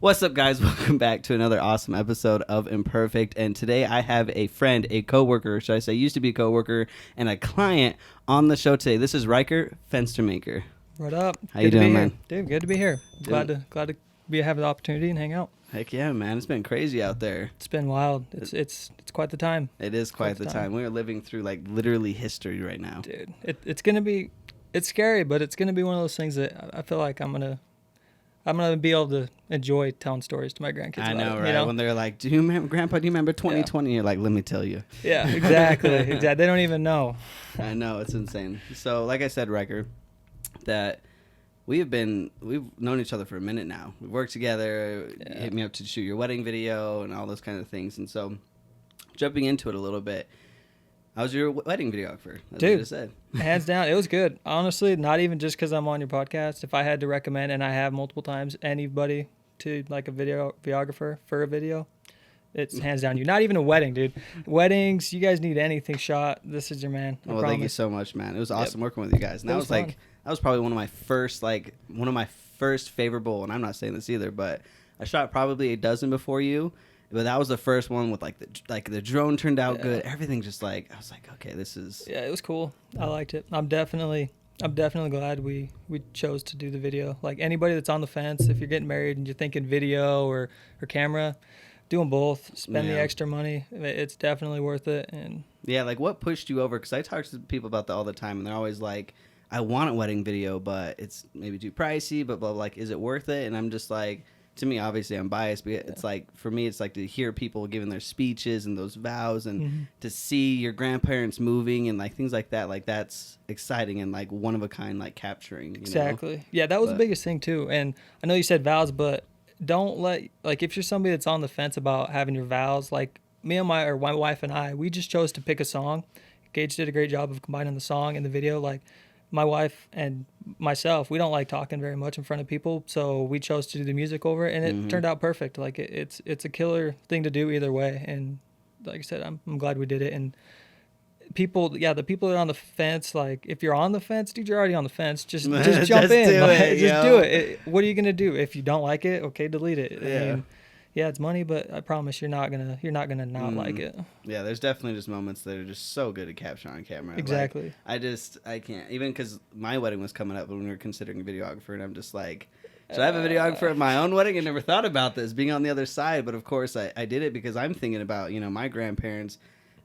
What's up, guys? Welcome back to another awesome episode of Imperfect. And today I have a friend, a coworker, should I say, used to be a coworker, and a client on the show today. This is Ryker Fenstermaker. What up? How you doing, man? Dude, good to be here. Glad to have the opportunity and hang out. Heck yeah, man! It's been crazy out there. It's been wild. It's quite the time. It is quite the time. We are living through like literally history right now, dude. It's scary, but it's gonna be one of those things that I feel like I'm gonna be able to enjoy telling stories to my grandkids. I know, about it, right? You know? When they're like, Grandpa, do you remember 2020? Yeah. You're like, let me tell you. Yeah, exactly. Exactly. They don't even know. I know, it's insane. So, like I said, Ryker, that we've known each other for a minute now. We've worked together. You hit me up to shoot your wedding video and all those kind of things. And so, jumping into it a little bit, I was your wedding videographer, as dude, I just said. Hands down, it was good. Honestly, not even just because I'm on your podcast. If I had to recommend, and I have multiple times, anybody to like a videographer for a video, it's hands down you. Not even a wedding, dude. Weddings, you guys need anything shot, this is your man. I promise. Thank you so much, man. It was awesome working with you guys. And that was probably one of my first favorable, and I'm not saying this either, but I shot probably a dozen before you. But that was the first one with the drone turned out good. Everything just I was like, okay, this is. Yeah, it was cool. I liked it. I'm definitely glad we chose to do the video. Like anybody that's on the fence, if you're getting married and you're thinking video or camera, do them both. Spend the extra money. It's definitely worth it. And yeah, like what pushed you over? Because I talk to people about that all the time, and they're always like, I want a wedding video, but it's maybe too pricey. But like, is it worth it? And I'm just like. To me, obviously, I'm biased, but it's like, for me, it's like to hear people giving their speeches and those vows and to see your grandparents moving and like things like that. Like, that's exciting and like one of a kind, like capturing. Exactly. Know? Yeah, that was the biggest thing too. And I know you said vows, but don't like, if you're somebody that's on the fence about having your vows, like me and my wife and I, we just chose to pick a song. Gage did a great job of combining the song and the video. Like, my wife and myself, we don't like talking very much in front of people, so we chose to do the music over it, and it turned out perfect. Like it's a killer thing to do either way, and like I said, I'm glad we did it. And the people that are on the fence, like if you're on the fence, dude, you're already on the fence. Just jump in, just do it. What are you gonna do if you don't like it? Okay, delete it. Yeah. I mean, yeah, it's money, but I promise you're not gonna not like it. Yeah, there's definitely just moments that are just so good to capture on camera. Exactly. Like, I can't, even because my wedding was coming up when we were considering a videographer, and I'm just like, should I have a videographer at my own wedding? I never thought about this being on the other side, but of course I did it because I'm thinking about my grandparents.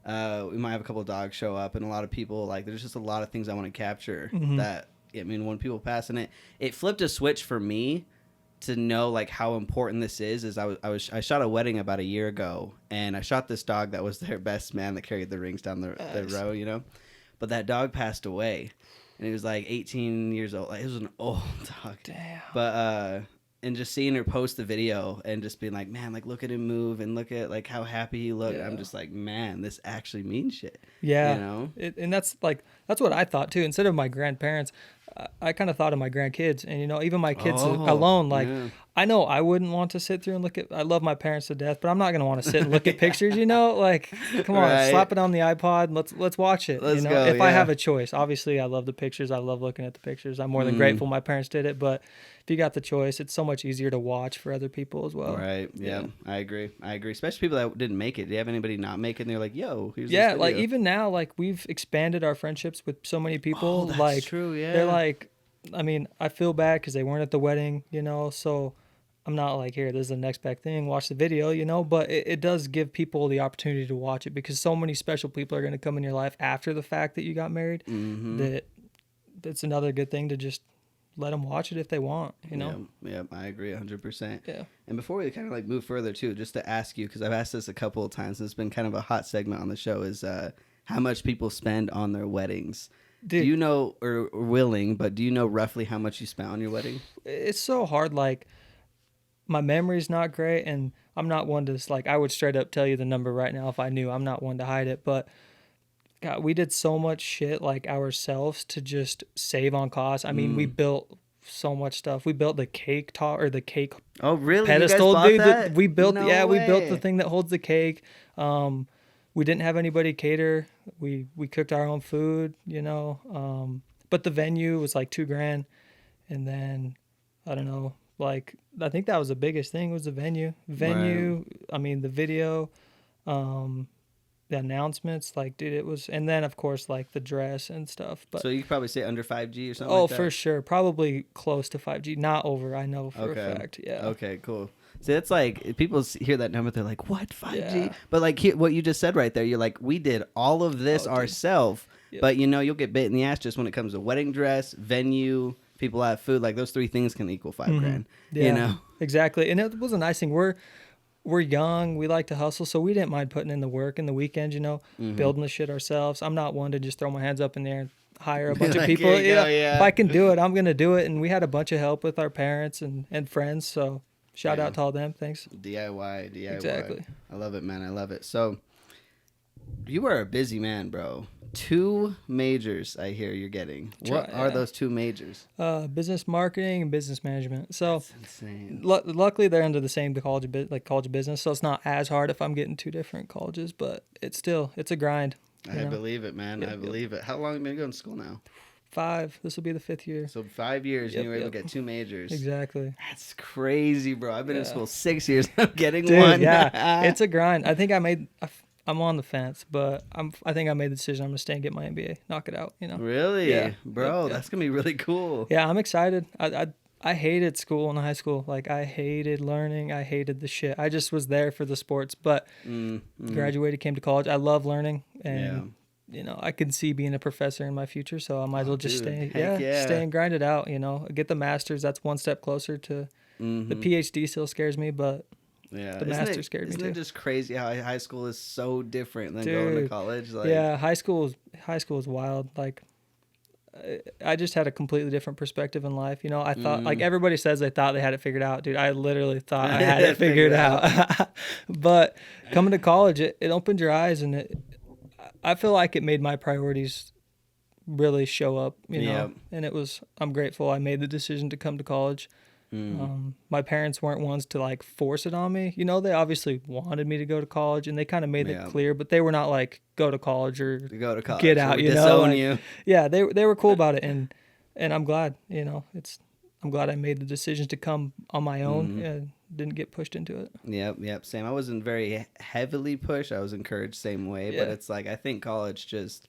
We might have a couple of dogs show up, and a lot of people, like, there's just a lot of things I want to capture. That when people pass, and it flipped a switch for me. To know like how important this is I shot a wedding about a year ago, and I shot this dog that was their best man that carried the rings down the row, but that dog passed away, and he was like 18 years old. Like, it was an old dog. Damn. But and just seeing her post the video and just being like, man, like look at him move and look at like how happy he looked. I'm just like, man, this actually means shit. Yeah. And that's what I thought too. Instead of my grandparents, I kind of thought of my grandkids, and even my kids alone. Like, I know I wouldn't want to sit through and look at. I love my parents to death, but I'm not gonna want to sit and look at pictures. Like, come on, slap it on the iPod. Let's watch it. Let's go. If I have a choice, obviously I love the pictures. I love looking at the pictures. I'm more than grateful my parents did it, but if you got the choice, it's so much easier to watch for other people as well. Right. Yeah. I agree. Especially people that didn't make it. Do you have anybody not make it? And they're like, yo, here's this video. Like even now, like we've expanded our friendships with so many people. Oh, that's like true. Yeah. They're like, I mean, I feel bad because they weren't at the wedding, so I'm not like, here, this is the next best thing, watch the video, but it does give people the opportunity to watch it because so many special people are going to come in your life after the fact that you got married that's another good thing to just let them watch it if they want, Yeah, I agree 100%. Yeah. And before we kind of like move further too, just to ask you, because I've asked this a couple of times, it's been kind of a hot segment on the show, is how much people spend on their weddings. Dude, do you know, or but do you know roughly how much you spent on your wedding? It's so hard. Like, my memory's not great, and I'm not one to, like, I would straight up tell you the number right now if I knew. I'm not one to hide it, but God, we did so much shit, like, ourselves to just save on costs. I mean, we built so much stuff. We built the cake the cake oh, really? pedestal, you guys bought dude. That? We built we built the thing that holds the cake. We didn't have anybody cater. We cooked our own food, but the venue was like $2,000, and then I don't know, Like, I think that was the biggest thing, was the venue. I mean, the video, the announcements, like, dude, it was, and then of course like the dress and stuff. But So you could probably say under 5G or something oh, like that? for sure, probably close to 5G, not over. I know for a fact. Yeah. Okay, cool. See, it's like people hear that number, they're like, "What 5G?" Yeah. But like what you just said right there, you're like, we did all of this ourselves. Yep. But you'll get bit in the ass just when it comes to wedding dress, venue, people have food. Like those three things can equal $5,000. Yeah, exactly. And it was a nice thing. We're young. We like to hustle, so we didn't mind putting in the work in the weekends. Building the shit ourselves. I'm not one to just throw my hands up in there and hire a bunch of people. If I can do it, I'm gonna do it. And we had a bunch of help with our parents and friends. So shout out to all them. Thanks. DIY. Exactly. I love it, man. I love it. So you are a busy man, bro. 2 majors I hear you're getting. What are those 2 majors? Business marketing and business management. So that's insane. Luckily they're under the same college of business, so it's not as hard if I'm getting 2 different colleges, but it's a grind. I believe it, man. I believe it. How long have you been going to school now? 5. This will be the 5th year. So 5 years and you were able to get 2 majors. Exactly. That's crazy, bro. I've been in school 6 years. I'm getting Dude, one. Yeah, it's a grind. I think I'm on the fence, but I think I made the decision. I'm gonna stay and get my MBA, knock it out. Really? Yeah. Bro, that's gonna be really cool. Yeah, I'm excited. I hated school in high school. Like, I hated learning. I hated the shit. I just was there for the sports, but graduated, came to college. I love learning, and I could see being a professor in my future. So I might as well just stay and grind it out. Get the master's. That's one step closer to the PhD. Still scares me, but. Yeah, the master scared me too. Isn't it just crazy how high school is so different than going to college? Like, yeah, high school is wild. Like, I just had a completely different perspective in life. I thought, like everybody says they thought they had it figured out. Dude, I literally thought I had it figured out. But coming to college, it opened your eyes, and I feel like it made my priorities really show up. And I'm grateful I made the decision to come to college. My parents weren't ones to like force it on me. They obviously wanted me to go to college, and they kind of made it clear, but they were not like, go to college or get out, disown you. Yeah, they were cool about it, and I'm glad, I'm glad I made the decision to come on my own and didn't get pushed into it. Yep, same. I wasn't very heavily pushed. I was encouraged same way, but it's like, I think college just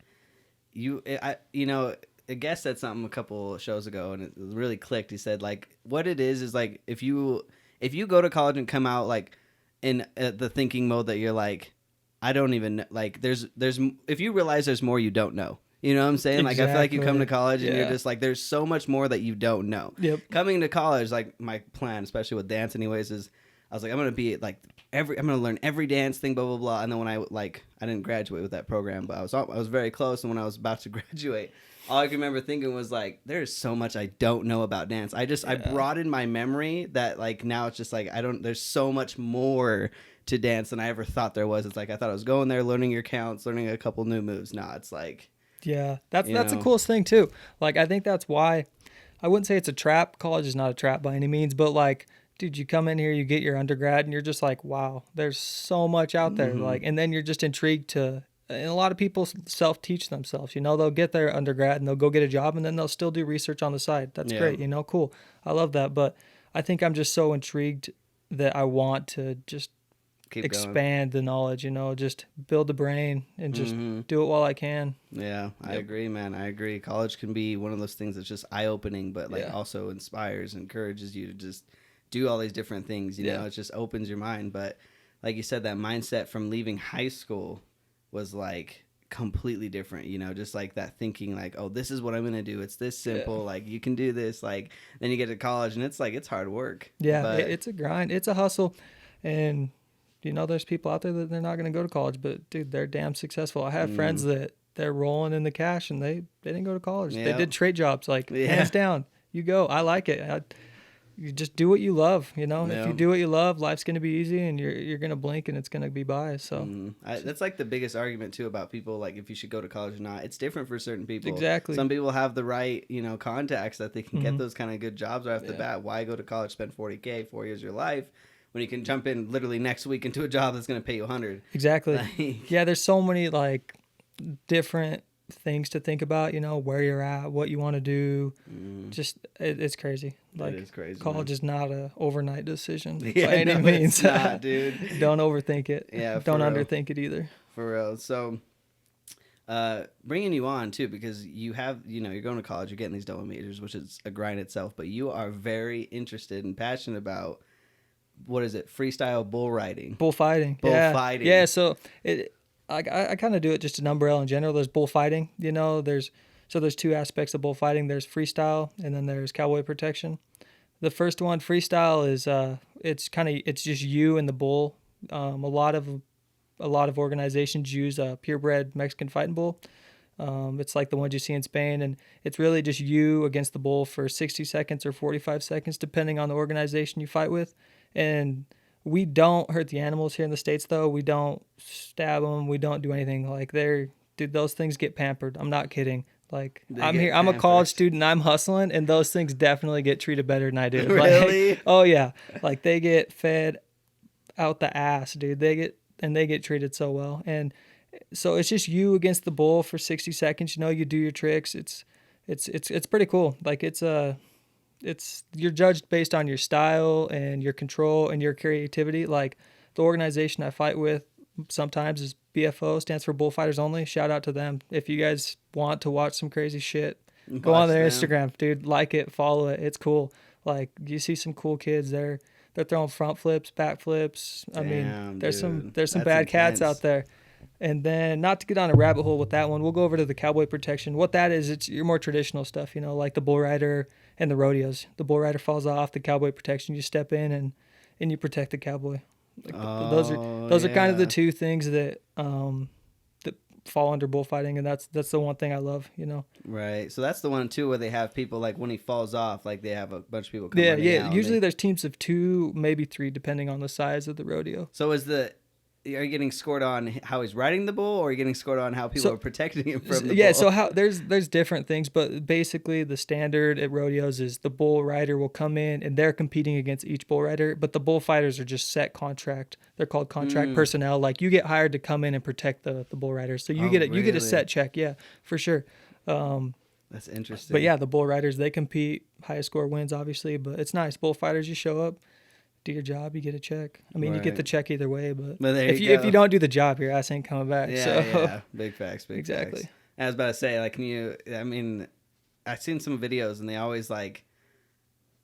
a guest said something a couple shows ago, and it really clicked. He said, like, what it is like, if you go to college and come out like in the thinking mode that you're like, I don't even like, there's if you realize there's more you don't know. You know what I'm saying? Exactly. Like, I feel like you come to college and you're just like, there's so much more that you don't know. Yep. Coming to college, like my plan, especially with dance anyways, is I was like, I'm gonna be like I'm gonna learn every dance thing, blah blah blah. And then when I didn't graduate with that program, but I was very close. And when I was about to graduate, all I can remember thinking was like, there's so much I don't know about dance. I broadened my memory that like now it's just like there's so much more to dance than I ever thought there was. It's like I thought I was going there, learning your counts, learning a couple new moves. Nah, it's like that's the coolest thing too. Like, I think that's why I wouldn't say it's a trap. College is not a trap by any means, but like, dude, you come in here, you get your undergrad, and you're just like, wow, there's so much out there. Like, and then you're just intrigued to. And a lot of people self-teach themselves. They'll get their undergrad and they'll go get a job, and then they'll still do research on the side. That's great. Cool. I love that. But I think I'm just so intrigued that I want to just expand the knowledge, just build the brain and just do it while I can. Yeah, I agree, man. I agree. College can be one of those things that's just eye-opening, but like also inspires, encourages you to just do all these different things. It just opens your mind. But like you said, that mindset from leaving high school was like completely different, just like that thinking like, oh, this is what I'm gonna do, it's this simple, like you can do this. Like then you get to college and it's like it's hard work. It's a grind, it's a hustle, and there's people out there that they're not gonna go to college, but dude, they're damn successful. I have friends that they're rolling in the cash and they didn't go to college. They did trade jobs, like hands down. You go, I like it. You just do what you love, If you do what you love, life's going to be easy, and you're going to blink and it's going to be by. So that's like the biggest argument too about people, like if you should go to college or not. It's different for certain people. Exactly. Some people have the right, contacts that they can get those kind of good jobs right off the bat. Why go to college, spend $40K, 4 years of your life, when you can jump in literally next week into a job that's going to pay you $100? Exactly. Yeah, there's so many like different things to think about, where you're at, what you want to do. Just it's crazy. Like, it is crazy. College is not a overnight decision by Yeah, any no, means. it's not, dude. Don't overthink it. Yeah, Don't for real. underthink it either. For real. So, bringing you on too, because you have, you're going to college, you're getting these double majors, which is a grind itself, but you are very interested and passionate about, what is it? Freestyle bull riding. Bullfighting. Bullfighting. Yeah. So I kind of do it just an umbrella in general. There's bullfighting, there's two aspects of bullfighting. There's freestyle and then there's cowboy protection. The first one, freestyle, is it's just you and the bull. A lot of organizations use a purebred Mexican fighting bull. It's like the ones you see in Spain, and it's really just you against the bull for 60 seconds or 45 seconds, depending on the organization you fight with. And we don't hurt the animals here in the States, though. We don't stab them. We don't do anything. Like, dude, those things get pampered. I'm not kidding. Like, I'm a college student. I'm hustling, and those things definitely get treated better than I do. Really? Like, oh yeah. Like, they get fed out the ass, dude. They get treated so well. And so it's just you against the bull for 60 seconds. You do your tricks. It's pretty cool. Like, you're judged based on your style and your control and your creativity. Like, the organization I fight with sometimes is BFO, stands for Bullfighters Only. Shout out to them. If you guys want to watch some crazy shit, go on their Instagram, dude. Like it, follow it. It's cool. Like, you see some cool kids there. They're throwing front flips, back flips. I mean, there's some bad cats out there. And then, not to get on a rabbit hole with that one, we'll go over to the cowboy protection. What that is, it's your more traditional stuff, like the bull rider and the rodeos. The bull rider falls off, the cowboy protection, you step in and you protect the cowboy. Like, those are kind of the two things that that fall under bullfighting, and that's the one thing I love, Right. So that's the one too where they have people, like, when he falls off, like, they have a bunch of people come running out. Usually there's teams of 2, maybe 3, depending on the size of the rodeo. So are you getting scored on how he's riding the bull, or are you getting scored on how people are protecting him from the bull? Yeah, so there's different things, but basically the standard at rodeos is the bull rider will come in and they're competing against each bull rider, but the bullfighters are just set contract. They're called contract personnel. Like, you get hired to come in and protect the bull riders. So you get a set check, yeah, for sure. That's interesting. But yeah, the bull riders, they compete. Highest score wins, obviously, but it's nice. Bullfighters, you show up, do your job, you get a check. I mean, you get the check either way, but if you don't do the job, your ass ain't coming back. Yeah, big facts, exactly. Facts. I was about to say, like, I've seen some videos and they always, like,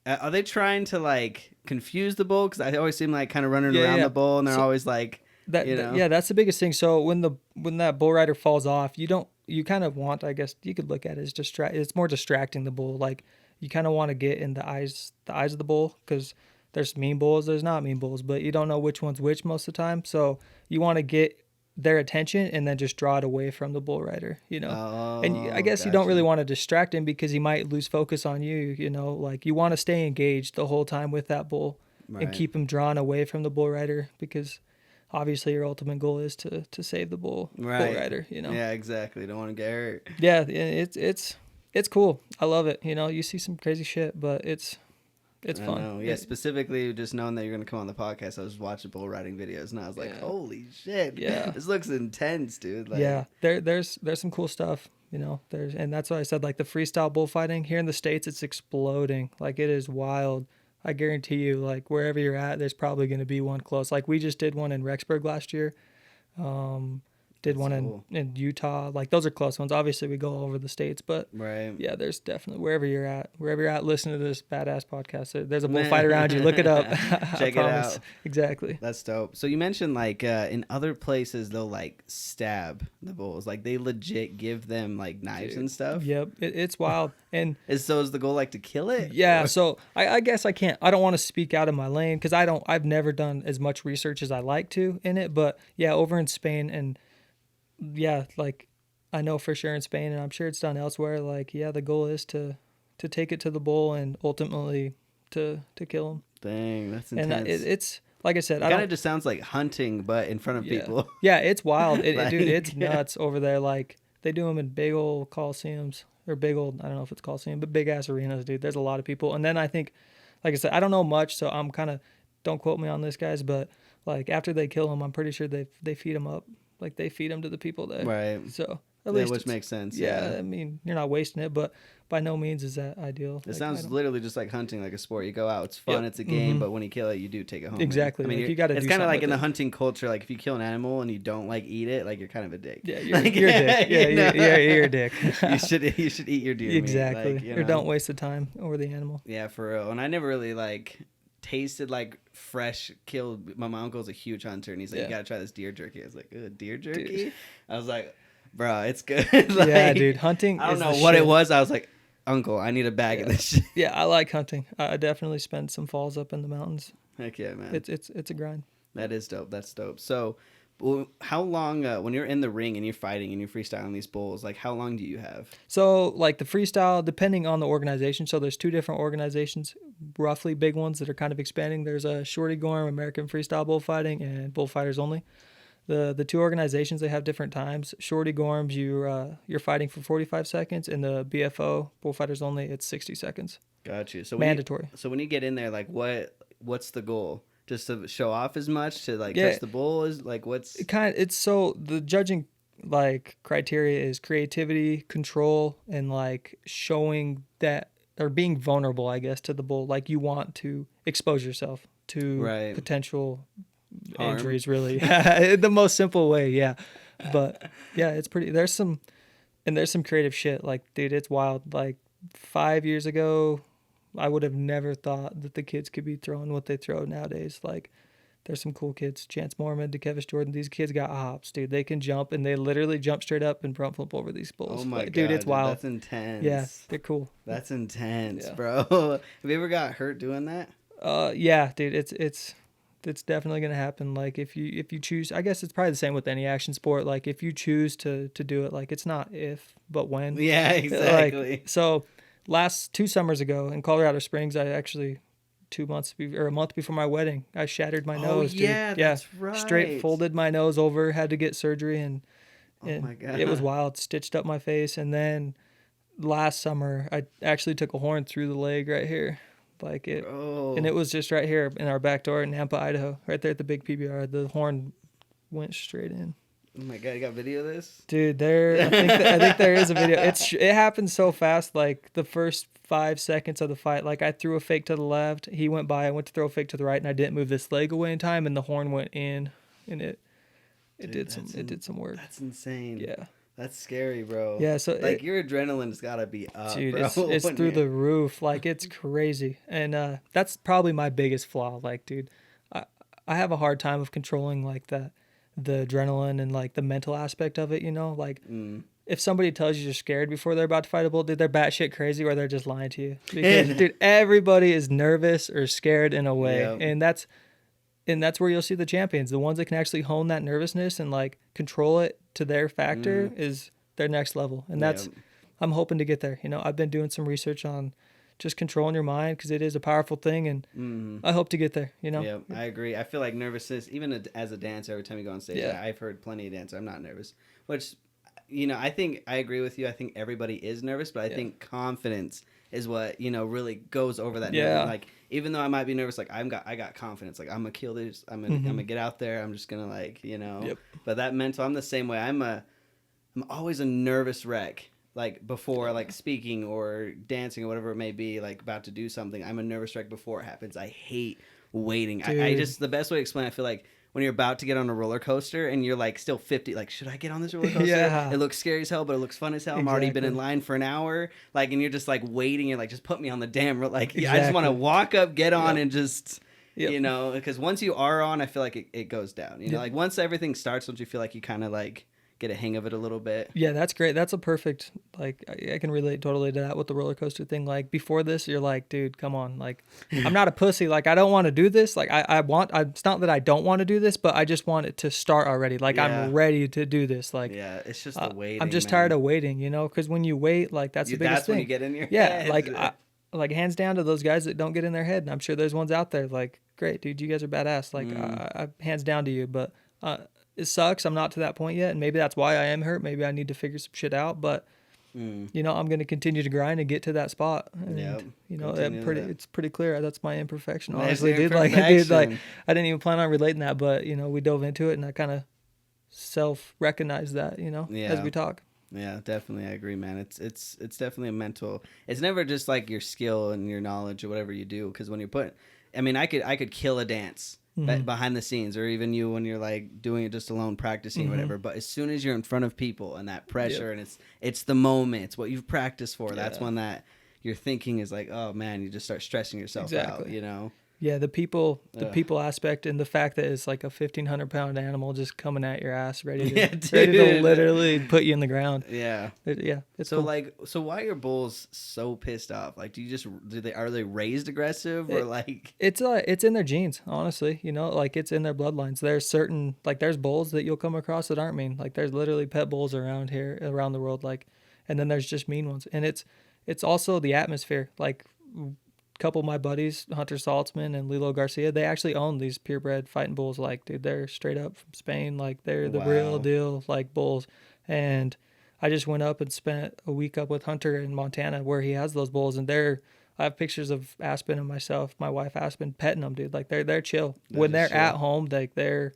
are they trying to, like, confuse the bull? Because I always seem like kind of running around the bull, and they're always like, that's the biggest thing. So when that bull rider falls off, you kind of want, I guess you could look at it as it's more distracting the bull. Like, you kind of want to get in the eyes of the bull, because there's mean bulls, there's not mean bulls, but you don't know which one's which most of the time. So you want to get their attention and then just draw it away from the bull rider, and I guess you don't really want to distract him, because he might lose focus on you, like, you want to stay engaged the whole time with that bull and keep him drawn away from the bull rider, because obviously your ultimate goal is to save the bull rider, Yeah, exactly. Don't want to get hurt. Yeah, it's cool. I love it. You see some crazy shit, but it's fun. Yeah, specifically just knowing that you're going to come on the podcast, I was watching bull riding videos and I was like, holy shit. Yeah. This looks intense, dude. Like, yeah. There's some cool stuff, and that's why I said, like, the freestyle bullfighting here in the States, it's exploding. Like, it is wild. I guarantee you, like, wherever you're at, there's probably going to be one close. Like, we just did one in Rexburg last year. Did one in Utah. Like, those are close ones. Obviously, we go all over the States, but yeah, there's definitely wherever you're at, listening to this badass podcast, there's a bullfight around you. Look it up. Check it out. Exactly. That's dope. So you mentioned, like, in other places they'll, like, stab the bulls. Like, they legit give them, like, knives and stuff. Yep, it's wild. And is the goal, like, to kill it? Yeah. So I guess I don't want to speak out of my lane, because I've never done as much research as I like to in it. But yeah, over in Spain, and yeah, like, I know for sure in Spain, and I'm sure it's done elsewhere, like, yeah, the goal is to take it to the bull and ultimately to kill him. Dang, that's intense. And it's like I said, it kind of just sounds like hunting, but in front of people. Yeah, it's wild. Dude, it's nuts over there. Like, they do them in big old coliseums, or big old, I don't know if it's coliseum, but big ass arenas, dude. There's a lot of people. And then I think, like I said, I don't know much, so I'm kind of, don't quote me on this, guys, but, like, after they kill him, I'm pretty sure they feed him up. Like, they feed them to the people there. Right. So At least which makes sense. Yeah, Yeah. I mean, you're not wasting it, but by no means is that ideal. It sounds literally just like hunting, like a sport. You go out, it's fun, Yep. it's a game, but when you kill it, you do take it home. Exactly. I mean, Like, you gotta it's do kind of something like in with the it. hunting culture. Like if you kill an animal and you don't like eat it, like you're kind of a dick. Yeah, you're a dick. Yeah, you're a dick. you should eat your deer Exactly. meat. Like, or don't waste the time over the animal. Yeah, for real. And I never really like tasted like fresh killed. My uncle's a huge hunter, and he's like, you gotta try this deer jerky. I was like, deer jerky? Dude. I was like, bro, it's good. Like, yeah, dude, hunting. I don't is know the what shit. it was. I was like, Uncle, I need a bag of this shit. Yeah, I like hunting. I definitely spend some falls up in the mountains. Heck yeah, man. It's a grind. That is dope. That's dope. So, how long when you're in the ring and you're fighting and you're freestyling these bulls, like how long do you have? So like the freestyle, depending on the organization. So there's two different organizations, roughly big ones that are kind of expanding. There's a Shorty Gorm, American Freestyle Bullfighting, and Bullfighters Only. The two organizations, they have different times. Shorty Gorms, you're fighting for 45 seconds, and the BFO, Bullfighters Only, it's 60 seconds. Got you. So mandatory. When you get in there, like what's the goal? Just to show off as much, to like touch the bull, is like what's it's so the judging like criteria is creativity, control, and like showing that or being vulnerable, I guess, to the bull. Like you want to expose yourself to potential harm. Injuries, really. The most simple way, yeah. But yeah, it's pretty. There's some creative shit. Like, dude, it's wild. Like 5 years ago, I would have never thought that the kids could be throwing what they throw nowadays. Like, there's some cool kids. Chance Mormon, DeKevis Jordan. These kids got hops, dude. They can jump, and they literally jump straight up and front flip over these bulls. Oh my god, dude, it's wild. That's intense. Yeah, they're cool. That's intense, Yeah. bro. Have you ever got hurt doing that? Yeah, dude. It's definitely gonna happen. Like if you choose, I guess it's probably the same with any action sport. Like if you choose to do it, like it's not if but when. Yeah, exactly. Like, so last 2 summers ago in Colorado Springs, I actually a month before my wedding, I shattered my nose. Dude. Yeah, that's right. Straight folded my nose over, had to get surgery, and oh my god, it was wild. Stitched up my face, and then last summer I actually took a horn through the leg right here. Like it, and it was just right here in our back door in Nampa, Idaho, right there at the big PBR. The horn went straight in. Oh my god, you got video of this? Dude, I think there is a video. It happened so fast. Like the first 5 seconds of the fight, like I threw a fake to the left, he went by, I went to throw a fake to the right, and I didn't move this leg away in time, and the horn went in, and it did some work. That's insane. Yeah. That's scary, bro. Yeah, so like your adrenaline's gotta be up, dude, bro. it's through the roof. Like it's crazy, and that's probably my biggest flaw. Like, dude, I have a hard time of controlling like the adrenaline and like the mental aspect of it. You know, like if somebody tells you you're scared before they're about to fight a bull, dude, they're batshit crazy or they're just lying to you. Because dude, everybody is nervous or scared in a way, and that's where you'll see the champions. The ones that can actually hone that nervousness and like control it to their factor is their next level. And that's, I'm hoping to get there. You know, I've been doing some research on just controlling your mind because it is a powerful thing. And I hope to get there, you know? Yeah, I agree. I feel like nervousness, even as a dancer, every time you go on stage, I've heard plenty of dancers. I'm not nervous, which, you know, I think I agree with you. I think everybody is nervous, but I think confidence is what, you know, really goes over that. Nerve. Like, even though I might be nervous, like I got confidence. Like I'm gonna kill this. I'm gonna get out there. I'm just gonna like, you know. But that mental, I'm the same way. I'm always a nervous wreck. Like before, like speaking or dancing or whatever it may be, like about to do something. I'm a nervous wreck before it happens. I hate waiting. I just, the best way to explain, I feel like when you're about to get on a roller coaster and you're like still 50, like, should I get on this roller coaster? It looks scary as hell, but it looks fun as hell. I'm already been in line for an hour. Like, and you're just like waiting. You're like, just put me on the damn like, I just want to walk up, get on and just, you know, because once you are on, I feel like it goes down. You know, like once everything starts, don't you feel like you kind of like get a hang of it a little bit? Yeah, that's great. That's a perfect, like, I can relate totally to that with the roller coaster thing. Like before this, you're like, dude, come on. Like, I'm not a pussy. Like, I don't want to do this. Like it's not that I don't want to do this, but I just want it to start already. Like I'm ready to do this. Like, it's just the waiting. I'm just tired of waiting, you know? Cause when you wait, like that's the biggest thing. That's when you get in your head. Like hands down to those guys that don't get in their head. And I'm sure there's ones out there like, great, dude, you guys are badass. Like I hands down to you, but, it sucks. I'm not to that point yet, and maybe that's why I am hurt. Maybe I need to figure some shit out, but you know, I'm going to continue to grind and get to that spot. And, you know, it's pretty clear. That's my imperfection, honestly, dude. Like, I didn't even plan on relating that, but you know, we dove into it, and I kind of self-recognize that, you know, as we talk. Yeah, definitely. I agree, man. It's definitely a mental. It's never just like your skill and your knowledge or whatever you do. Because when you're putting, I mean, I could kill a dance behind the scenes, or even you when you're like doing it just alone, practicing or whatever. But as soon as you're in front of people and that pressure, and it's the moment, it's what you've practiced for. That's when that your thinking is like, oh man, you just start stressing yourself out. You know. Yeah, the people aspect, and the fact that it's like a 1,500-pound animal just coming at your ass, ready to literally put you in the ground. Yeah, it's so cool. so why are bulls so pissed off? Like, are they raised aggressive or like? It's in their genes, honestly. You know, like it's in their bloodlines. There's certain there's bulls that you'll come across that aren't mean. Like there's literally pet bulls around the world. Like, and then there's just mean ones, and it's also the atmosphere. Like, couple of my buddies, Hunter Saltzman and Lilo Garcia, they actually own these purebred fighting bulls. Like, dude, they're straight up from Spain. Like, they're the real deal, like, bulls. And I just went up and spent a week up with Hunter in Montana where he has those bulls. And I have pictures of Aspen and myself, my wife Aspen, petting them, dude. Like, they're chill. When they're chill at home, like, they're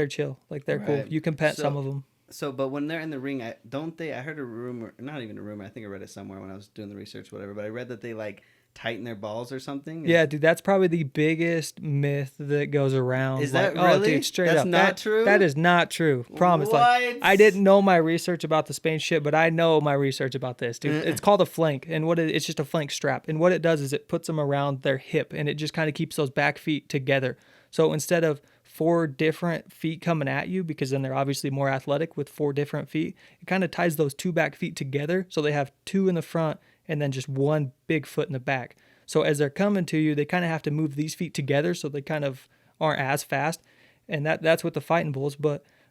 chill. Like, they're cool. You can pet some of them. So, but when they're in the ring, I heard a rumor, not even a rumor, I think I read it somewhere when I was doing the research, whatever, but I read that they, like, tighten their balls or something. Yeah, dude, that's probably the biggest myth that goes around. Is that really? Oh, dude, straight up. That's not true? That is not true. Promise. What? Like, I didn't know my research about the Spain shit, but I know my research about this, dude. It's called a flank, and it's just a flank strap. And what it does is it puts them around their hip, and it just kind of keeps those back feet together. So instead of 4 different feet coming at you, because then they're obviously more athletic with 4 different feet, it kind of ties those 2 back feet together, so they have 2 in the front and then just 1 big foot in the back. So as they're coming to you, they kind of have to move these feet together so they kind of aren't as fast. And that's with the fighting bulls.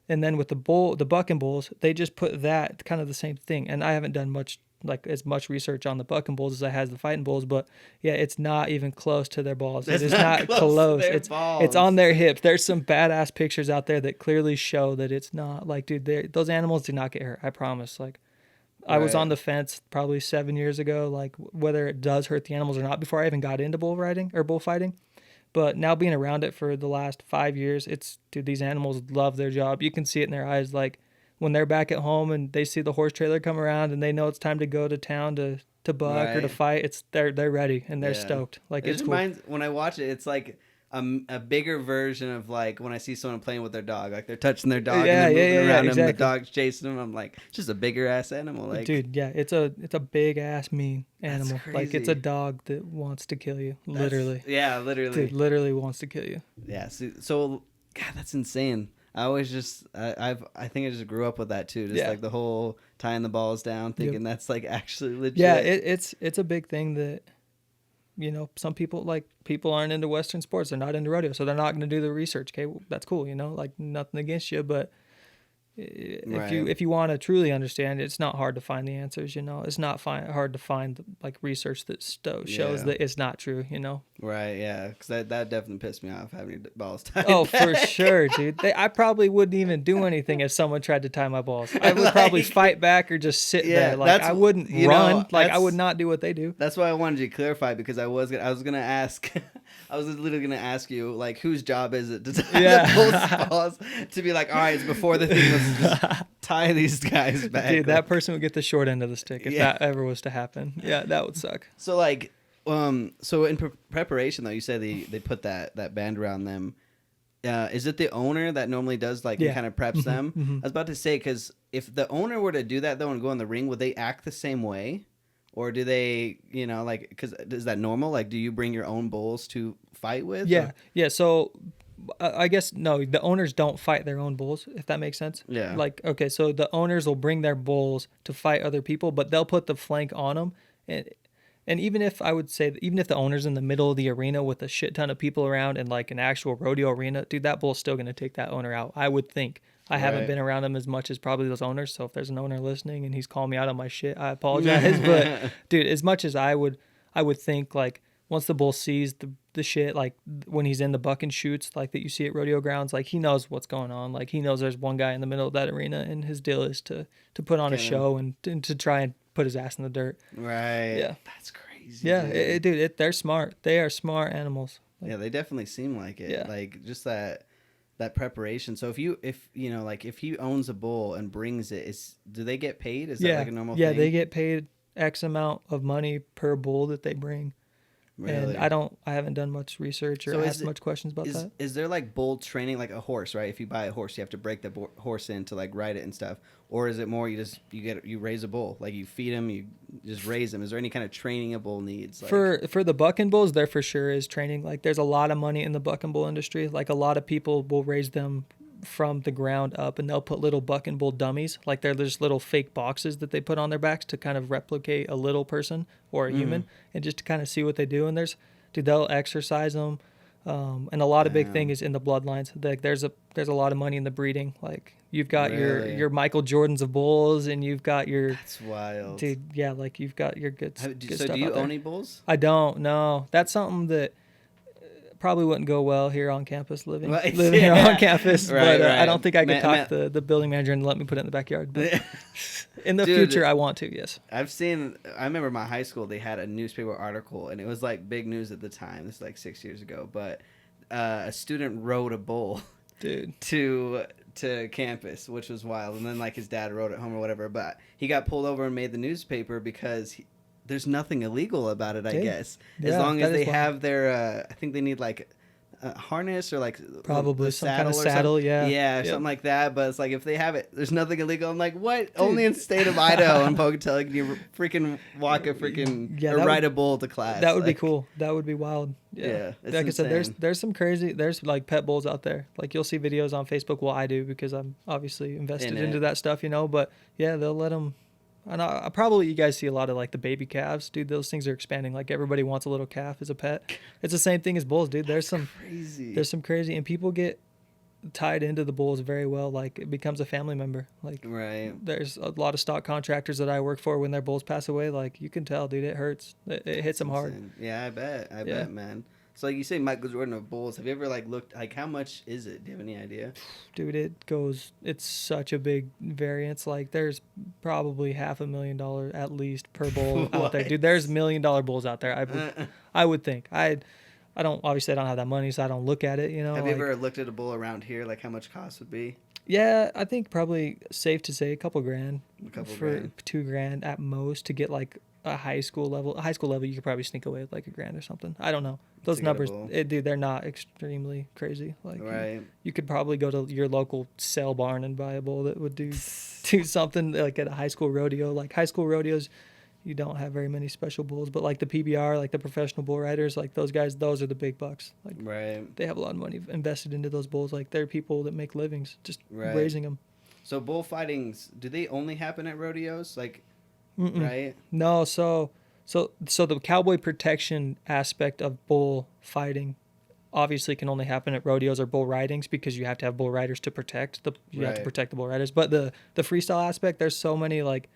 And then with the bucking bulls, they just put that kind of the same thing. And I haven't done as much research on the bucking bulls as I has the fighting bulls, but yeah, it's not even close to their balls. It's not close. It's on their hips. There's some badass pictures out there that clearly show that it's not. Like, dude, those animals do not get hurt. I promise. Like, I was on the fence probably 7 years ago, like whether it does hurt the animals or not, before I even got into bull riding or bullfighting. But now being around it for the last 5 years, dude, these animals love their job. You can see it in their eyes. Like, when they're back at home and they see the horse trailer come around and they know it's time to go to town to buck or to fight, they're ready and they're stoked. Like, it's cool. When I watch it, it's like a bigger version of like when I see someone playing with their dog, like they're touching their dog and they're moving around them, the dog's chasing them. I'm like, it's just a bigger ass animal. Like, dude, yeah, it's a big ass mean animal. Like, it's a dog that wants to kill you, literally. Literally. Dude, literally wants to kill you. Yeah. So God, that's insane. I always I think I just grew up with that too. Just like the whole tying the balls down, thinking that's like actually legit. Yeah, it's a big thing that, you know, some people aren't into Western sports. They're not into rodeo, so they're not going to do the research. Okay, well, that's cool. You know, like, nothing against you, but if you want to truly understand, it's not hard to find the answers. You know, it's not hard to find like research that shows that it's not true. You know. Right. Yeah. Because that definitely pissed me off, having your balls tied. Oh, for sure, dude. I probably wouldn't even do anything if someone tried to tie my balls. I would probably fight back or just sit there. Like, I wouldn't run. Like, I would not do what they do. That's why I wanted you to clarify, because I was gonna ask. I was literally gonna ask you, like, whose job is it to tie the bull's balls? To be like, all right, it's before the thing was just tie these guys back. Dude, that person would get the short end of the stick if that ever was to happen. Yeah, that would suck. So like, so in preparation though, you said they put that band around them. Is it the owner that normally does kind of preps them? Mm-hmm. I was about to say, because if the owner were to do that though and go in the ring, would they act the same way? Or do they, you know, like, because is that normal? Like, do you bring your own bulls to fight with? Yeah. Or? Yeah. So I guess, no, the owners don't fight their own bulls, if that makes sense. Yeah. Like, okay, so the owners will bring their bulls to fight other people, but they'll put the flank on them. And even if the owner's in the middle of the arena with a shit ton of people around and like an actual rodeo arena, dude, that bull's still going to take that owner out, I would think. I haven't been around them as much as probably those owners. So if there's an owner listening and he's calling me out on my shit, I apologize. But dude, as much as I would think, like, once the bull sees the shit, like when he's in the buck and shoots, like that you see at rodeo grounds, like he knows what's going on. Like he knows there's one guy in the middle of that arena and his deal is to put on a show and to try and put his ass in the dirt. Right. Yeah. That's crazy. Yeah. Dude, they're smart. They are smart animals. Like, yeah, they definitely seem like it. Yeah. Like, just that. that preparation. So if like if he owns a bull and brings it, do they get paid? Is that like a normal thing? Yeah, they get paid X amount of money per bull that they bring. Really? And I haven't done much research or asked much questions about that. Is there like bull training, like a horse, right? If you buy a horse, you have to break the horse in to like ride it and stuff, or is it more you raise a bull, like you feed him, you just raise him? Is there any kind of training a bull needs? Like... For the buck and bulls, there for sure is training. Like there's a lot of money in the buck and bull industry. Like a lot of people will raise them from the ground up, and they'll put little buck and bull dummies, like they're just little fake boxes that they put on their backs to kind of replicate a little person or a human, and just to kind of see what they do. And they'll exercise them, and a lot of big thing is in the bloodlines. Like there's a lot of money in the breeding. Like you've got your Michael Jordans of bulls, and you've got your... That's wild, dude. Yeah, like you've got your good so stuff. Do you out there. own any bulls? I don't. No, that's something that probably wouldn't go well here on campus, living here on campus. Right, but right. I don't think I could talk the building manager and let me put it in the backyard. But in the future, I want to. Yes. I remember my high school, they had a newspaper article, and it was like big news at the time. This is like 6 years ago, but a student rode a bull, dude, to campus, which was wild. And then like his dad rode it home or whatever, but he got pulled over and made the newspaper because there's nothing illegal about it, I guess. As long as they have their, I think they need like a harness or like probably some kind of saddle, something like that. But it's like if they have it, there's nothing illegal. I'm like, what? Dude. Only in the state of Idaho and Pocatello can you freaking walk a freaking or ride a bull to class. That would be cool. That would be wild. Yeah, like I said, there's some crazy. There's like pet bulls out there. Like you'll see videos on Facebook. Well, I do because I'm obviously invested into that stuff, But yeah, they'll let them. And probably you guys see a lot of like the baby calves, dude. Those things are expanding. Like everybody wants a little calf as a pet. It's the same thing as bulls, dude. There's some crazy, and people get tied into the bulls very well. Like it becomes a family member. Like there's a lot of stock contractors that I work for. When their bulls pass away, like you can tell, dude, it hurts. It hits them hard. Yeah, I bet, man. So like you say, Michael Jordan of bulls. Have you ever like looked like how much is it? Do you have any idea? Dude, it's such a big variance. Like there's probably $500,000 at least per bull out there. Dude, there's $1 million bulls out there. I would think. I don't have that money, so I don't look at it, Have you ever looked at a bull around here, like how much cost would be? Yeah, I think probably safe to say a couple grand. $2,000 at most to get like a high school level. You could probably sneak away with like $1,000 or something. I don't know. Those numbers, dude, they're not extremely crazy. Like you could probably go to your local sale barn and buy a bull that would do something like at a high school rodeo. Like high school rodeos, you don't have very many special bulls, but like the PBR, like the professional bull riders, like those guys, those are the big bucks. Like they have a lot of money invested into those bulls. Like they're people that make livings just raising them. So bullfightings, do they only happen at rodeos? Like, right? No, so the cowboy protection aspect of bull fighting obviously can only happen at rodeos or bull ridings because you have to have bull riders to protect the bull riders. But the freestyle aspect, there's so many, like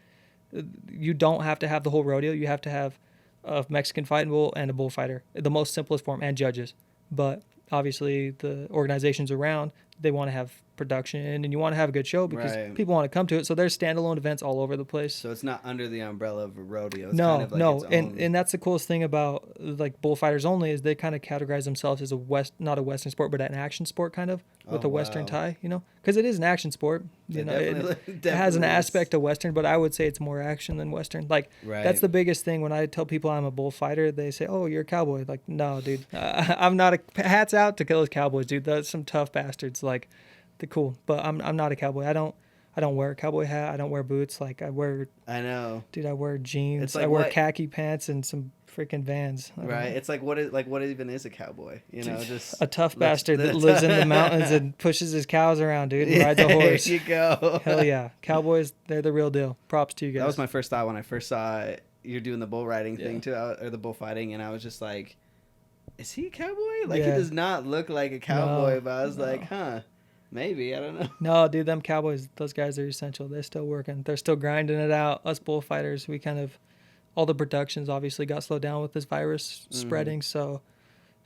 you don't have to have the whole rodeo. You have to have a Mexican fighting bull and a bullfighter, the most simplest form, and judges. But obviously the organizations around, they want to have production and you want to have a good show because people want to come to it. So there's standalone events all over the place. So it's not under the umbrella of a rodeo. It's no, kind of like its own... and that's the coolest thing about like bullfighters only is they kind of categorize themselves as not a Western sport, but an action sport kind of with a Western tie, because it is an action sport. It has an aspect of Western, but I would say it's more action than Western. Like that's the biggest thing when I tell people I'm a bullfighter, they say, "Oh, you're a cowboy." Like, no, dude, I'm not. Hats out to those cowboys, dude. That's some tough bastards. Like, they're cool, but I'm not a cowboy. I don't wear a cowboy hat. I don't wear boots. Like I wear I wear jeans. I wear khaki pants and some freaking Vans. It's like what even is a cowboy? Just a tough bastard that lives in the mountains and pushes his cows around, dude, and rides a horse. There you go. Hell yeah, cowboys, they're the real deal. Props to you guys. That was my first thought when I first saw you're doing the bull riding thing too, or the bullfighting, and I was just like, is he a cowboy? Like he does not look like a cowboy, but I was like, huh. Maybe, I don't know. No, dude, them cowboys, those guys are essential. They're still working. They're still grinding it out. Us bullfighters, we kind of, all the productions obviously got slowed down with this virus spreading, so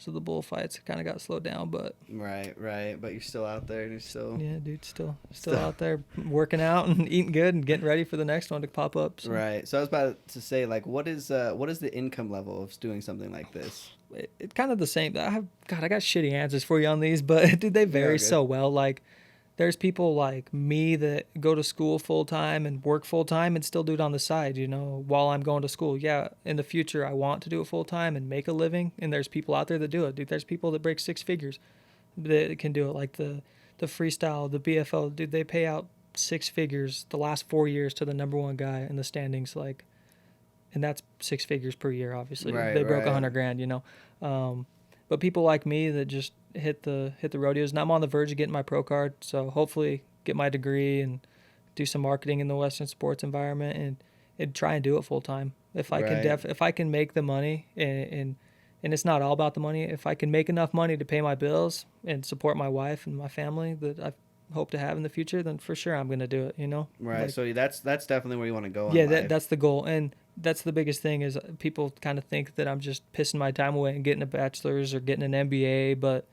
the bullfights kind of got slowed down, but... Right, but you're still out there, and you're still... Yeah, dude, still out there working out and eating good and getting ready for the next one to pop up. So. Right, so I was about to say, like, what is the income level of doing something like this? it kind of the same. I got shitty answers for you on these, but dude, they vary so well. Like, there's people like me that go to school full time and work full time and still do it on the side, while I'm going to school. Yeah, in the future, I want to do it full time and make a living. And there's people out there that do it, dude. There's people that break six figures that can do it, like the freestyle, the BFO, dude. They pay out six figures the last 4 years to the number one guy in the standings, like, and that's six figures per year. Obviously, they broke $100,000, but people like me that just hit the rodeos, and I'm on the verge of getting my pro card, so hopefully get my degree and do some marketing in the Western sports environment and try and do it full time. If I can if I can make the money, and it's not all about the money, if I can make enough money to pay my bills and support my wife and my family that I hope to have in the future, then for sure I'm going to do it, Right. Like, so that's definitely where you want to go in yeah, life. that's the goal. And that's the biggest thing is people kind of think that I'm just pissing my time away and getting a bachelor's or getting an MBA, but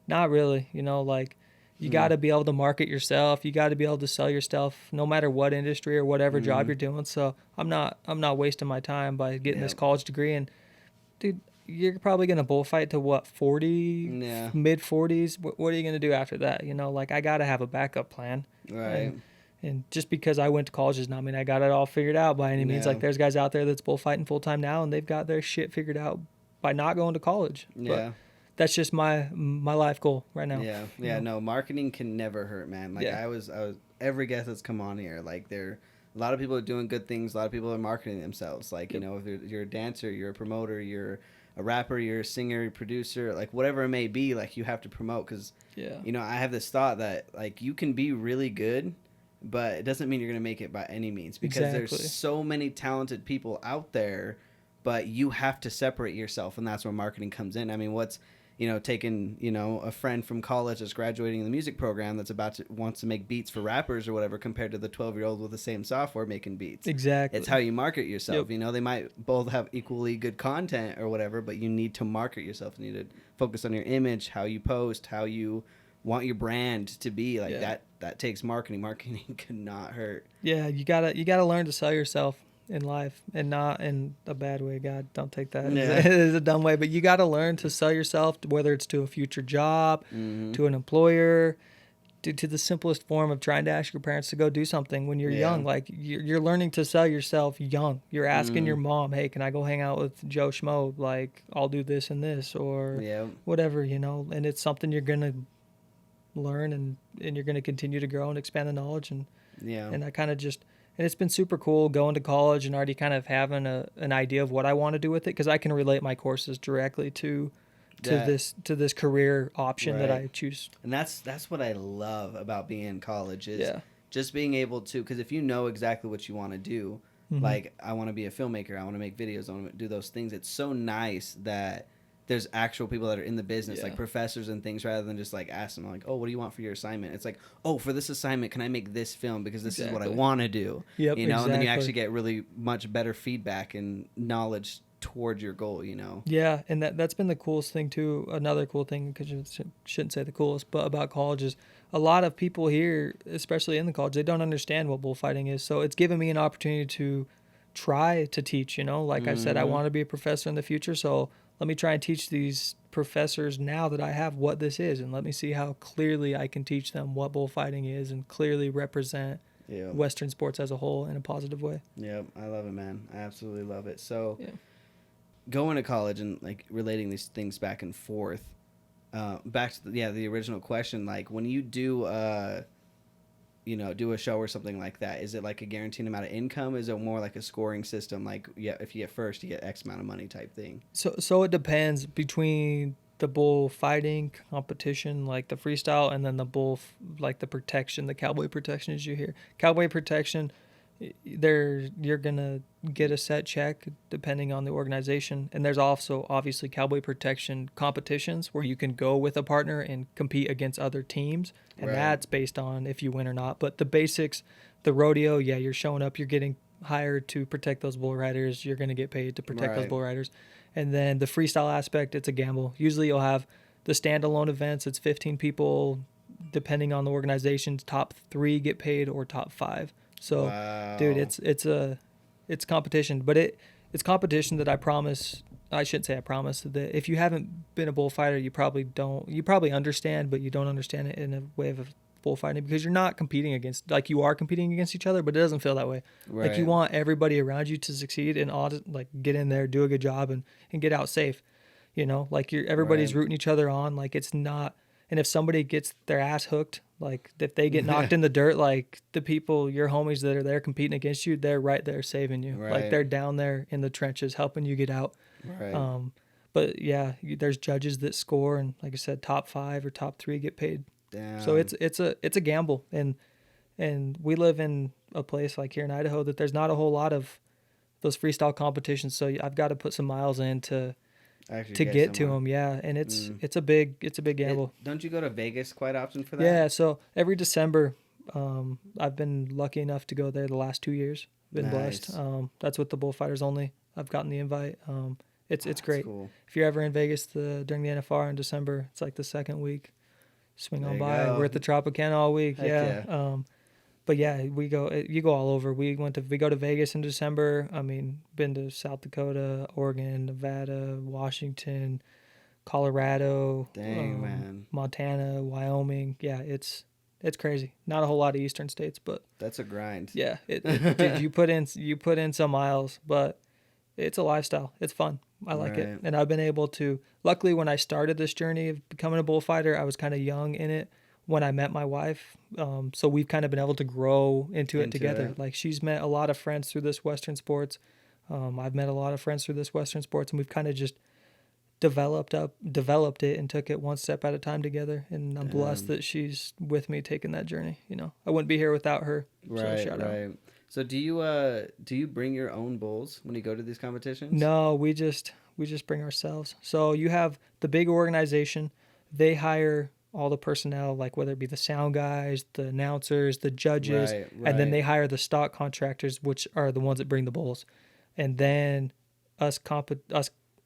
not really, like you got to be able to market yourself. You got to be able to sell your stuff no matter what industry or whatever job you're doing. So I'm not wasting my time by getting this college degree. And dude, you're probably going to bullfight to what, 40, mid 40s. What are you going to do after that? Like I got to have a backup plan. Right. And just because I went to college does not mean I got it all figured out by any means. Like there's guys out there that's bullfighting full time now and they've got their shit figured out by not going to college. Yeah. But that's just my life goal right now. Yeah. No, marketing can never hurt, man. Like I was every guest that's come on here, like a lot of people are doing good things. A lot of people are marketing themselves. Like, if you're a dancer, you're a promoter, you're a rapper, you're a singer, you're a producer, like whatever it may be, like you have to promote because, I have this thought that like you can be really good, but it doesn't mean you're going to make it by any means because there's so many talented people out there, but you have to separate yourself. And that's where marketing comes in. I mean, what's, taking, a friend from college that's graduating the music program that's wants to make beats for rappers or whatever compared to the 12-year-old with the same software making beats. Exactly. It's how you market yourself. They might both have equally good content or whatever, but you need to market yourself. You need to focus on your image, how you post, how you want your brand to be. Like that takes marketing. Marketing cannot hurt. Yeah, you gotta learn to sell yourself in life, and not in a bad way. God, don't take that as a dumb way, but you got to learn to sell yourself, whether it's to a future job, to an employer, to the simplest form of trying to ask your parents to go do something when you're young. Like you're learning to sell yourself young. You're asking your mom, hey, can I go hang out with Joe Schmo? Like I'll do this and this or whatever, and it's something you're going to learn and you're going to continue to grow and expand the knowledge. And I kind of and it's been super cool going to college and already kind of having an idea of what I want to do with it, because I can relate my courses directly to this career option that I choose. And that's what I love about being in college is just being able to, because if you know exactly what you want to do, like I want to be a filmmaker, I want to make videos, I want to do those things. It's so nice that there's actual people that are in the business, like professors and things, rather than just like ask them like, oh, what do you want for your assignment? It's like, oh, for this assignment, can I make this film because this is what I want to do? And then you actually get really much better feedback and knowledge towards your goal, Yeah, and that's been the coolest thing too. Another cool thing, because you shouldn't say the coolest, but about college is a lot of people here, especially in the college, they don't understand what bullfighting is. So it's given me an opportunity to try to teach, like I said, I want to be a professor in the future, so let me try and teach these professors now that I have what this is, and let me see how clearly I can teach them what bullfighting is and clearly represent Western sports as a whole in a positive way. Yep, I love it, man. I absolutely love it. So going to college and like relating these things back and forth, back to the original question, like when you do do a show or something like that, is it like a guaranteed amount of income? Is it more like a scoring system, like if you get first you get X amount of money type thing? So it depends between the bullfighting competition, like the freestyle, and then the like the protection, the cowboy protection, as you hear. Cowboy protection, you're gonna get a set check depending on the organization, and there's also obviously cowboy protection competitions where you can go with a partner and compete against other teams, and that's based on if you win or not. But the basics, the rodeo, you're showing up, you're getting hired to protect those bull riders, you're going to get paid to protect those bull riders. And then the freestyle aspect, it's a gamble. Usually you'll have the standalone events, it's 15 people, depending on the organization's top 3 get paid or top 5. So dude, it's competition, but it's competition that I promise I shouldn't say I promise that if you haven't been a bullfighter, you probably understand, but you don't understand it in a way of bullfighting because you're not competing against, like you are competing against each other, but it doesn't feel that way. Right. Like you want everybody around you to succeed and like get in there, do a good job and get out safe. Like everybody's Right. rooting each other on. Like it's not, and if somebody gets their ass hooked, like if they get knocked in the dirt, like the people, your homies that are there competing against you, they're right there saving you. Right. Like they're down there in the trenches helping you get out. Right. But yeah, there's judges that score, and like I said, top 5 or top 3 get paid. Damn. So it's a gamble, and we live in a place like here in Idaho that there's not a whole lot of those freestyle competitions. So I've got to put some miles in to get to them. Yeah, and it's a big gamble. Don't you go to Vegas quite often for that? Yeah, so every December, I've been lucky enough to go there the last 2 years. Been blessed. That's with the Bullfighters only. I've gotten the invite. It's great. Cool. If you're ever in Vegas during the NFR in December, it's like the second week. Swing on by. Go. We're at the Tropicana all week. Heck yeah. But yeah, we go. You go all over. We go to Vegas in December. I mean, been to South Dakota, Oregon, Nevada, Washington, Colorado, Dang, man. Montana, Wyoming. Yeah, it's crazy. Not a whole lot of Eastern states, but that's a grind. Yeah, dude, you put in some miles, but it's a lifestyle. It's fun. I like it, and I've been able to. Luckily, when I started this journey of becoming a bullfighter, I was kind of young in it when I met my wife. So we've kind of been able to grow into it together. Like she's met a lot of friends through this Western sports. I've met a lot of friends through this Western sports, and we've kind of just developed it and took it one step at a time together. And I'm blessed that she's with me taking that journey. I wouldn't be here without her. Right, so shout out. So do you bring your own bulls when you go to these competitions? No, we just bring ourselves. So you have the big organization, they hire all the personnel, like whether it be the sound guys, the announcers, the judges, and then they hire the stock contractors, which are the ones that bring the bulls. And then us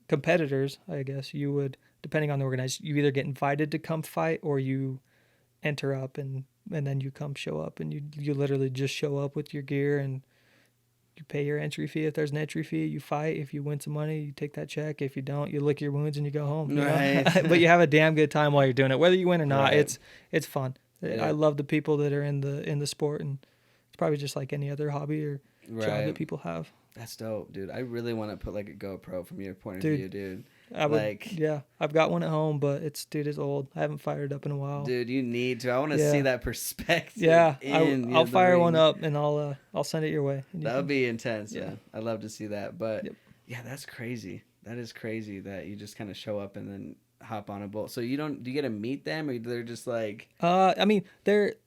competitors, I guess you would, depending on the organization, you either get invited to come fight or you enter up and then you show up, and you literally just show up with your gear and you pay your entry fee. If there's an entry fee, you fight. If you win some money, you take that check. If you don't, you lick your wounds and you go home. Right. But you have a damn good time while you're doing it, whether you win or not. It's fun. Yeah. I love the people that are in the sport, and it's probably just like any other hobby or job that people have. That's dope, dude. I really want to put like a GoPro from your point of view, dude. I've got one at home, but it's old. I haven't fired it up in a while. Dude, you need to. I want to see that perspective. Yeah, I'll fire one up and I'll send it your way. That would be intense. Yeah, I'd love to see that. But yeah, that's crazy. That is crazy that you just kind of show up and then hop on a bull. So do you get to meet them, or they're just like? I mean,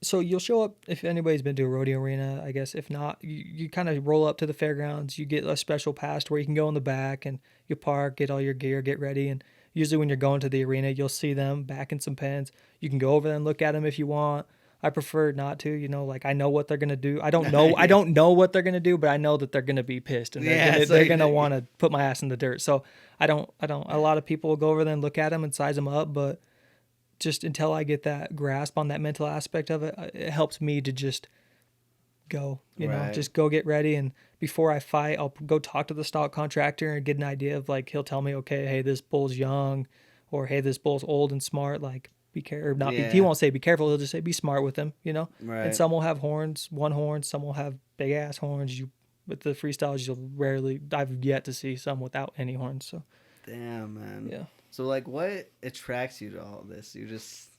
so you'll show up if anybody's been to a rodeo arena. I guess if not, you kind of roll up to the fairgrounds. You get a special pass where you can go in the back and you park, get all your gear, get ready. And usually when you're going to the arena, you'll see them back in some pens. You can go over there and look at them if you want. I prefer not to, like I know what they're gonna do. I don't know what they're gonna do, but I know that they're gonna be pissed and they're gonna want to put my ass in the dirt. So I don't. A lot of people will go over there and look at them and size them up, but just until I get that grasp on that mental aspect of it, it helps me to just go. Just go get ready, and before I fight, I'll go talk to the stock contractor and get an idea of like he'll tell me, okay, hey, this bull's young, or hey, this bull's old and smart, like. Be careful, he won't say be careful. He'll just say be smart with him, Right. And some will have one horn. Some will have big ass horns. With the freestyles, I've yet to see some without any horns. So, damn, man. Yeah. So like, what attracts you to all this? You just,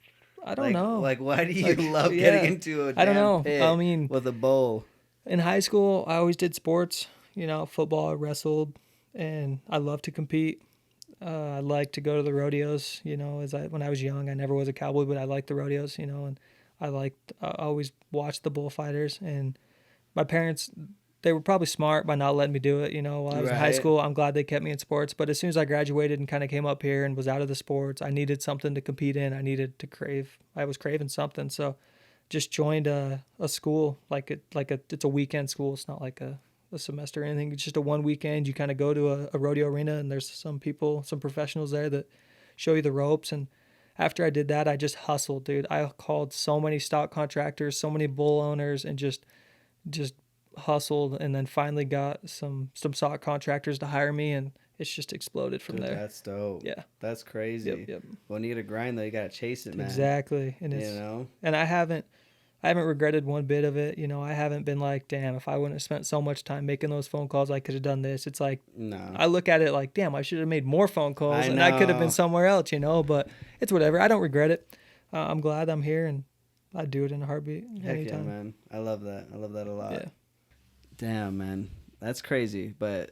I don't know. Like, why do you love getting into a damn I don't know. pit I mean, with a bull? In high school, I always did sports. Football, I wrestled, and I love to compete. I like to go to the rodeos, when I was young. I never was a cowboy, but I liked the rodeos, and I always watched the bullfighters. And my parents, they were probably smart by not letting me do it, while I was in high school. I'm glad they kept me in sports. But as soon as I graduated and kind of came up here and was out of the sports, I needed something to compete in. I was craving something. So just joined a school, it's a weekend school. It's not like a semester or anything. It's just a one weekend. You kind of go to a rodeo arena, and there's some professionals there that show you the ropes. And after I did that, I just hustled, dude. I called so many stock contractors, so many bull owners, and just hustled, and then finally got some stock contractors to hire me, and it's just exploded from Dude, there. that's dope. Yeah. That's crazy. Yep. When you get a grind though, you gotta chase it, man. Exactly. And it's, You know? and I haven't regretted one bit of it. You know, I haven't been like, damn, if I wouldn't have spent so much time making those phone calls, I could have done this. It's like, No. I look at it like, damn, I should have made more phone calls, and I could have know. been somewhere else, you know, but it's whatever. I don't regret it. I'm glad I'm here, and I'd do it in a heartbeat. Heck anytime. yeah, man. I love that. I love that a lot. Yeah. Damn, man. That's crazy. But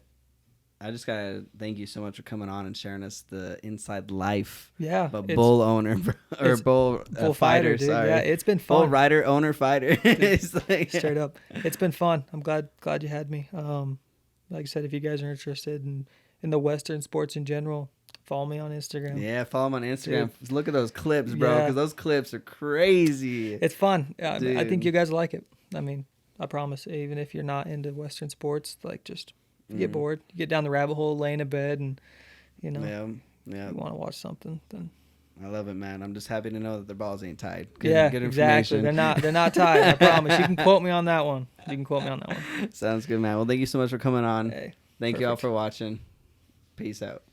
I just gotta thank you so much for coming on and sharing us the inside life Yeah. of a bull owner or it's bull bullfighter, dude. Sorry. Yeah, it's been Bull fun. rider, owner, fighter. It's like, Straight up. It's been fun. I'm glad you had me. Like I said, if you guys are interested in the Western sports in general, follow me on Instagram. Yeah, follow him on Instagram. Look at those clips, bro, because Yeah. those clips are crazy. It's fun. I think Dude. you guys will like it. I mean, I promise. Even if you're not into Western sports, like just you get bored, you get down the rabbit hole, lay in a bed, and you know, Yeah. you want to watch something, then I love it, man. I'm just happy to know that their balls ain't tied. Good exactly. information. They're not tied. I promise. You can quote me on that one. Sounds good, man. Well, thank you so much for coming on. Hey, Thank you all perfect. for watching. Peace out.